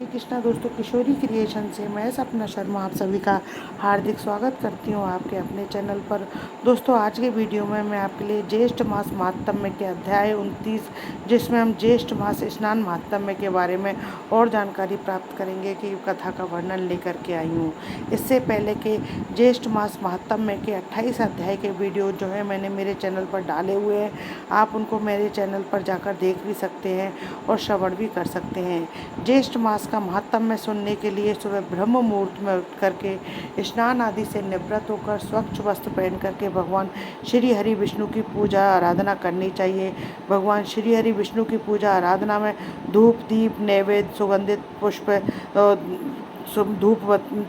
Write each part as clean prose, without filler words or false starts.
श्री कृष्णा दोस्तों, किशोरी क्रिएशन से मैं सपना शर्मा आप सभी का हार्दिक स्वागत करती हूँ आपके अपने चैनल पर। दोस्तों, आज के वीडियो में मैं आपके लिए ज्येष्ठ मास महात्म्य के अध्याय 29, जिसमें हम ज्येष्ठ मास स्नान महात्म्य के बारे में और जानकारी प्राप्त करेंगे कि कथा का वर्णन लेकर के आई हूँ। इससे पहले के ज्येष्ठ मास महात्म्य के 28 अध्याय के वीडियो जो है मैंने मेरे चैनल पर डाले हुए हैं। आप उनको मेरे चैनल पर जाकर देख भी सकते हैं और श्रवण भी कर सकते हैं। ज्येष्ठ मास का महात्म्य सुनने के लिए सुबह ब्रह्म मुहूर्त में उठ करके स्नान आदि से निवृत्त होकर स्वच्छ वस्त्र पहन करके भगवान श्री हरि विष्णु की पूजा आराधना करनी चाहिए। भगवान श्री हरि विष्णु की पूजा आराधना में धूप दीप नैवेद्य सुगंधित पुष्प धूप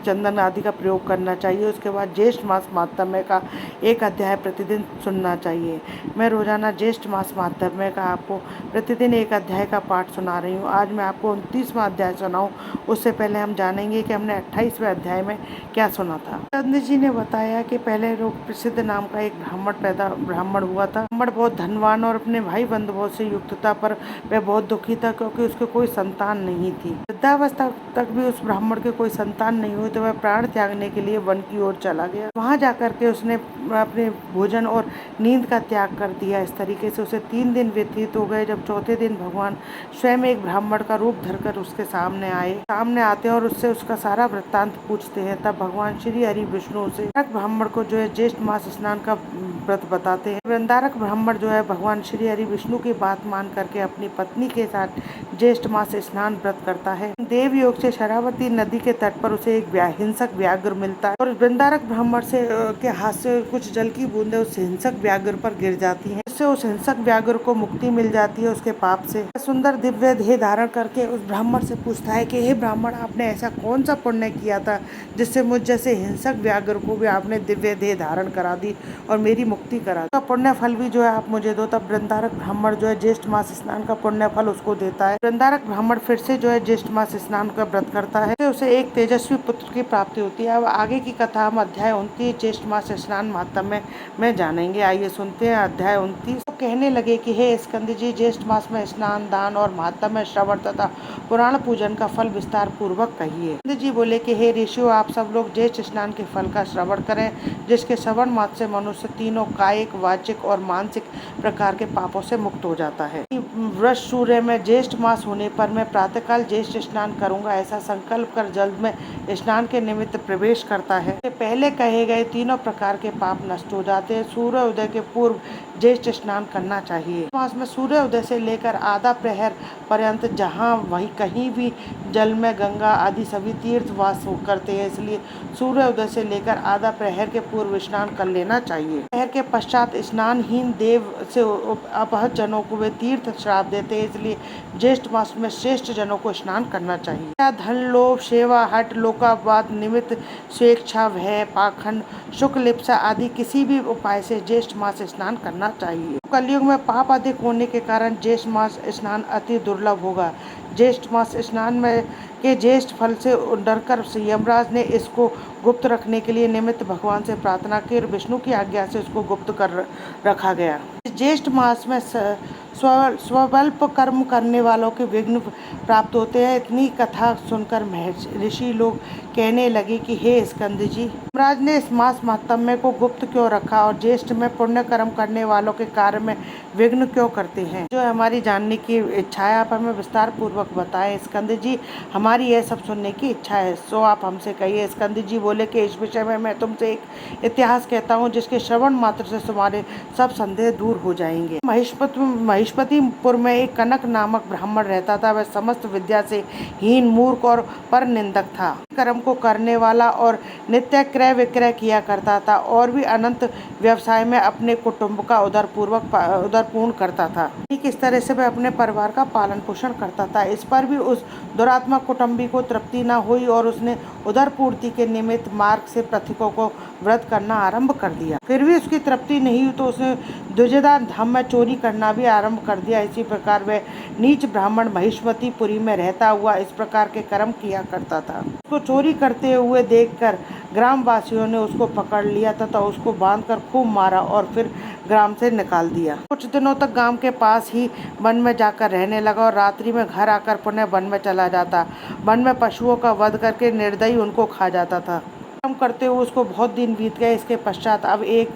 चंदन आदि का प्रयोग करना चाहिए। उसके बाद ज्येष्ठ मास महात्म्य का एक अध्याय प्रतिदिन सुनना चाहिए। मैं रोजाना ज्येष्ठ मास महात्म्य का आपको प्रतिदिन एक अध्याय का पाठ सुना रही हूँ। आज मैं आपको 29वां अध्याय सुनाऊँ उससे पहले हम जानेंगे कि हमने 28वें अध्याय में क्या सुना था। चंद्र जी ने बताया कि पहले लोग प्रसिद्ध नाम का एक ब्राह्मण हुआ था। ब्राह्मण बहुत धनवान और अपने भाई बंधुओं से युक्त था, पर वह बहुत दुखी था क्योंकि उसके कोई संतान नहीं थी। वृद्धावस्था तक भी उस ब्राह्मण के कोई संतान नहीं हुई तो वह प्राण त्यागने के लिए वन की ओर चला गया। वहां जाकर के उसने अपने भोजन और नींद का त्याग कर दिया। इस तरीके से उसे 3 दिन व्यतीत हो गए। जब चौथे दिन भगवान स्वयं एक ब्राह्मण का रूप धरकर उसके सामने आते हैं और उससे उसका सारा वृत्तांत पूछते हैं। तब भगवान श्री हरि विष्णु से ब्राह्मण को जो है ज्येष्ठ मास स्नान का व्रत बताते हैं। वृंदारक ब्राह्मण जो है भगवान श्री हरि विष्णु की बात मान करके अपनी पत्नी के साथ ज्येष्ठ मास स्नान व्रत करता है। देव योग से शरावती नदी के तट पर उसे एक हिंसक व्याघ्र मिलता है और वृंदारक ब्राह्मण के हाथ से कुछ जल की बूंदें उस हिंसक व्याघ्र पर गिर जाती हैं। इससे उस हिंसक व्याघ्र को मुक्ति मिल जाती है उसके पाप से। सुंदर दिव्य देह धारण करके उस ब्राह्मण से पूछता है कि हे ब्राह्मण, आपने ऐसा कौन सा पुण्य किया था जिससे मुझ जैसे हिंसक व्याघ्र को भी आपने दिव्य देह धारण करा दी और मेरी मुक्ति करा दी। पुण्य फल भी जो है आप मुझे दो। तब वृंदारक ब्राह्मण जो है ज्येष्ठ मास स्नान का पुण्य फल उसको देता है। वृंदारक ब्राह्मण फिर से जो है ज्येष्ठ मास स्नान का व्रत करता है। उसे एक तेजस्वी पुत्र की प्राप्ति होती है। अब आगे की कथा हम अध्याय 29 ज्येष्ठ मास स्नान महात्म्य में जानेंगे। आइए सुनते हैं अध्याय 29। तो कहने लगे कि हे स्कंद जी, ज्येष्ठ मास में स्नान दान और महात्म्य श्रवण तथा पुराण पूजन का फल विस्तार पूर्वक कहिए। स्कंद जी बोले कि हे ऋषियों, आप सब लोग ज्येष्ठ स्नान के फल का श्रवण करें, जिसके श्रवण मात्र से मनुष्य तीनों कायिक वाचिक और मानसिक प्रकार के पापों से मुक्त हो जाता है। वृष सूर्य में ज्येष्ठ मास होने पर मैं प्रातःकाल ज्येष्ठ स्नान करूंगा, ऐसा संकल्प कर जल में स्नान के निमित्त प्रवेश करता है। पहले कहे गए तीनों प्रकार के पाप नष्ट हो जाते हैं। सूर्य उदय के पूर्व ज्येष्ठ स्नान करना चाहिए। मास में सूर्य उदय से लेकर आधा प्रहर पर्यंत जहाँ वही कहीं भी जल में गंगा आदि सभी तीर्थ वास करते हैं, इसलिए सूर्य उदय से लेकर आधा प्रहर के पूर्व स्नान कर लेना चाहिए। प्रहर के पश्चात स्नानहीन देव से अपहत जनों को वे तीर्थ श्राप देते हैं, इसलिए ज्येष्ठ मास में श्रेष्ठ जनों को स्नान करना चाहिए। धन लोभ सेवा हट लोकावाद निमित्त स्वेच्छा भय पाखंड शुक्ल लिप्सा आदि किसी भी उपाय से ज्येष्ठ मास स्नान करना चाहिए। कलयुग में पाप अधिक होने के कारण ज्येष्ठ मास स्नान अति दुर्लभ होगा। ज्येष्ठ मास स्नान में के ज्येष्ठ फल से डरकर यमराज ने इसको गुप्त रखने के लिए निमित्त भगवान से प्रार्थना की और विष्णु की आज्ञा से इसको गुप्त कर रखा गया। ज्येष्ठ मास में स्वल्प कर्म करने वालों के विघ्न प्राप्त होते हैं। इतनी कथा सुनकर ऋषि लोग कहने लगे कि हे स्कंद जी, यमराज ने इस मास महात्म्य को गुप्त क्यों रखा और ज्येष्ठ में पुण्य कर्म करने वालों के कार्य में विघ्न क्यों करते हैं? जो हमारी जानने की इच्छा है आप हमें विस्तार पूर्वक बताएं स्कंद जी, हमारी यह सब सुनने की इच्छा है, सो आप हमसे कहिए। स्कंद जी बोले कि इस विषय में मैं तुमसे एक इतिहास कहता हूँ जिसके श्रवण मात्र से तुम्हारे सब संदेह दूर हो जाएंगे। महिष्पतिपुर में एक कनक नामक ब्राह्मण रहता था। वह समस्त विद्या से हीन मूर्ख और पर निंदक था। कर्म को करने वाला और नित्य क्रय विक्रय किया करता था और भी अनंत व्यवसाय में अपने कुटुंब का उदरपूर्ण करता था। ठीक इस तरह से वह अपने परिवार का पालन पोषण करता था। इस पर भी उस दुरात्मा कुटुंबी को तृप्ति न हुई और उसने उदर पूर्ति के निमित्त मार्ग से पथिकों को व्रत करना आरंभ कर दिया। फिर भी उसकी तृप्ति नहीं हुई तो उसने द्विजदा धाम में चोरी करना भी आरंभ कर दिया। इसी प्रकार वह नीच ब्राह्मण महिष्मतीपुरी में रहता हुआ इस प्रकार के कर्म किया करता था। उसको चोरी करते हुए देखकर ग्रामवासियों ने उसको पकड़ लिया तथा उसको बांधकर खूब मारा और फिर ग्राम से निकाल दिया। कुछ दिनों तक गांव के पास ही वन में जाकर रहने लगा और रात्रि में घर आकर पुनः वन में चला जाता। वन में पशुओं का वध करके निर्दयी उनको खा जाता था। काम करते हुए उसको बहुत दिन बीत गए। इसके पश्चात अब एक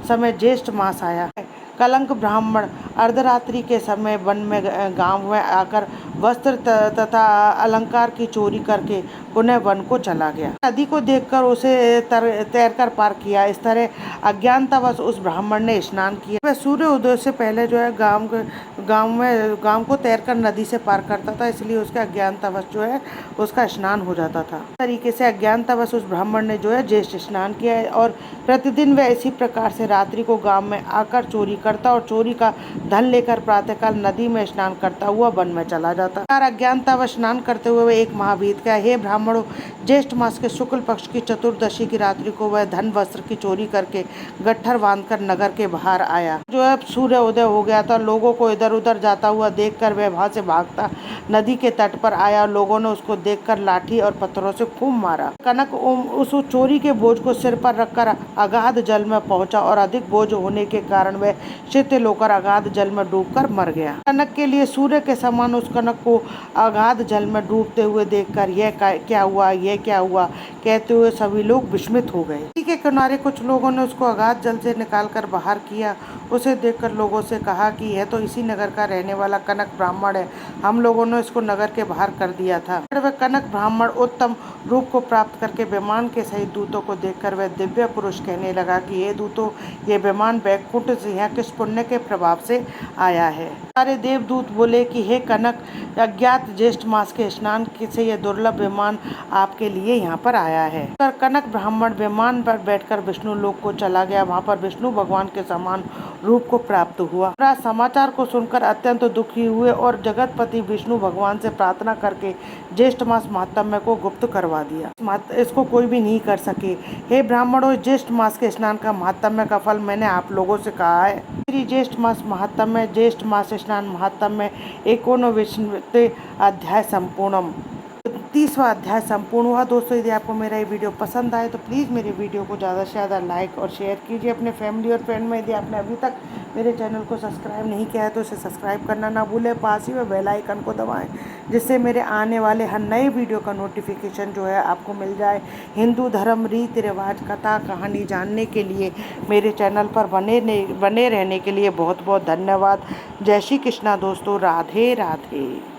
समय ज्येष्ठ मास आया। कलंक ब्राह्मण अर्धरात्रि के समय वन में गांव में आकर वस्त्र तथा अलंकार की चोरी करके पुनः वन को चला गया। नदी को देखकर उसे तैरकर पार किया। इस तरह अज्ञानतावश उस ब्राह्मण ने स्नान किया। वह सूर्य उदय से पहले जो है गांव को तैरकर नदी से पार करता था, इसलिए उसके अज्ञानतावश जो है उसका स्नान हो जाता था। इस तरीके से अज्ञानतावश उस ब्राह्मण ने जो है ज्येष्ठ स्नान किया और प्रतिदिन वह इसी प्रकार से रात्रि को गांव में आकर चोरी करता और चोरी का धन लेकर प्रातःकाल नदी में स्नान करता हुआ वन में चला जाता। अज्ञानतावश स्नान करते हुए वह एक माह बीत गया। हे ब्राह्मणों, ज्येष्ठ मास के शुक्ल पक्ष की चतुर्दशी की रात्रि को वह धन वस्त्र की चोरी करके गट्ठर बांधकर नगर के बाहर आया। जो है सूर्य उदय हो गया था। लोगों को इधर उधर जाता हुआ देखकर वह वहां से भागता नदी के तट पर आया। लोगों ने उसको देखकर लाठी और पत्थरों से खूब मारा। कनक उस चोरी के बोझ को सिर पर रखकर अगाध जल में पहुंचा और अधिक बोझ होने के कारण वह शिथिल होकर अगाध जल में डूबकर मर गया। कनक के लिए सूर्य के समान उस कनक को अगाध जल में डूबते हुए देखकर यह क्या हुआ कहते हुए सभी लोग विस्मित हो गए। नदी के किनारे कुछ लोगों ने उसको अगाध जल से निकालकर बाहर किया। उसे देखकर लोगों से कहा कि यह तो इसी नगर का रहने वाला कनक ब्राह्मण है। हम लोगों ने इसको नगर के बाहर कर दिया था। वह कनक ब्राह्मण उत्तम रूप को प्राप्त करके विमान के सहित दूतों को देखकर वह दिव्य पुरुष कहने लगा कि ये दूतों, ये विमान बैकुंठ से यहाँ किस पुण्य के प्रभाव से आया है। सारे देवदूत बोले कि हे कनक, अज्ञात ज्येष्ठ मास के स्नान से यह दुर्लभ विमान आपके लिए यहाँ पर आया है। पर कनक ब्राह्मण विमान पर बैठकर विष्णु लोक को चला गया। वहाँ पर विष्णु भगवान के समान रूप को प्राप्त हुआ। समाचार को सुनकर अत्यंत दुखी हुए और जगतपति विष्णु भगवान से प्रार्थना करके ज्येष्ठ मास महात्म्य को गुप्त करवा दिया। इसको कोई भी नहीं कर सके। हे ब्राह्मणों, ज्येष्ठ मास के स्नान का महात्म्य का फल मैंने आप लोगों से कहा है। ज्येष्ठ मास महात्म्य, ज्येष्ठ मास स्नान महात्म्य 19वें अध्याय संपूर्णम, 30वां अध्याय संपूर्ण हुआ। दोस्तों, यदि आपको मेरा ये वीडियो पसंद आए तो प्लीज़ मेरे वीडियो को ज़्यादा से ज़्यादा लाइक और शेयर कीजिए अपने फैमिली और फ्रेंड में। यदि आपने अभी तक मेरे चैनल को सब्सक्राइब नहीं किया है तो इसे सब्सक्राइब करना ना भूलें। पास ही में बेल आइकन को दबाएं, जिससे मेरे आने वाले हर नए वीडियो का नोटिफिकेशन जो है आपको मिल जाए। हिंदू धर्म, रीति रिवाज, कथा कहानी जानने के लिए मेरे चैनल पर बने रहने के लिए बहुत बहुत धन्यवाद। जय श्री कृष्णा दोस्तों, राधे राधे।